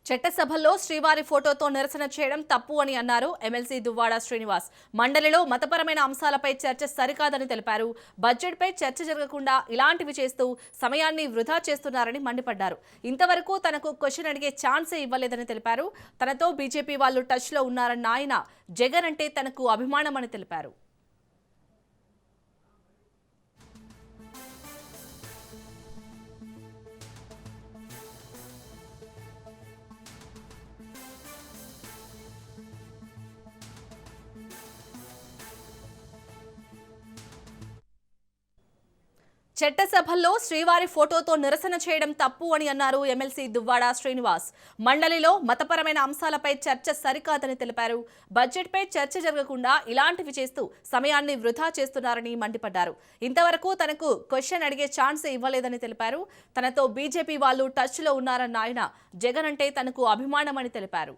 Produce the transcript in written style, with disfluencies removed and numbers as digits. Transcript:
చట్టసభల్లో శ్రీవారి ఫోటోతో నిరసన చేయడం తప్పు అని అన్నారు ఎమ్మెల్సీ దువ్వాడ శ్రీనివాస్. మండలిలో మతపరమైన అంశాలపై చర్చ సరికాదని తెలిపారు. బడ్జెట్పై చర్చ జరగకుండా ఇలాంటివి చేస్తూ సమయాన్ని వృధా చేస్తున్నారని మండిపడ్డారు. ఇంతవరకు తనకు క్వశ్చన్ అడిగే ఛాన్సే ఇవ్వలేదని తెలిపారు. తనతో బీజేపీ వాళ్ళు టచ్లో ఉన్నారన్న ఆయన జగన్ అంటే తనకు అభిమానమని తెలిపారు. చట్టసభల్లో శ్రీవారి ఫోటోతో నిరసన చేయడం తప్పు అని అన్నారు ఎమ్మెల్సీ దువ్వాడ శ్రీనివాస్. మండలిలో మతపరమైన అంశాలపై చర్చ సరికాదని తెలిపారు. బడ్జెట్పై చర్చ జరగకుండా ఇలాంటివి చేస్తూ సమయాన్ని వృధా చేస్తున్నారని మండిపడ్డారు. ఇంతవరకు తనకు క్వశ్చన్ అడిగే ఛాన్స్ ఇవ్వలేదని తెలిపారు. తనతో బీజేపీ వాళ్ళు టచ్లో ఉన్నారన్న ఆయన జగన్ అంటే తనకు అభిమానమని తెలిపారు.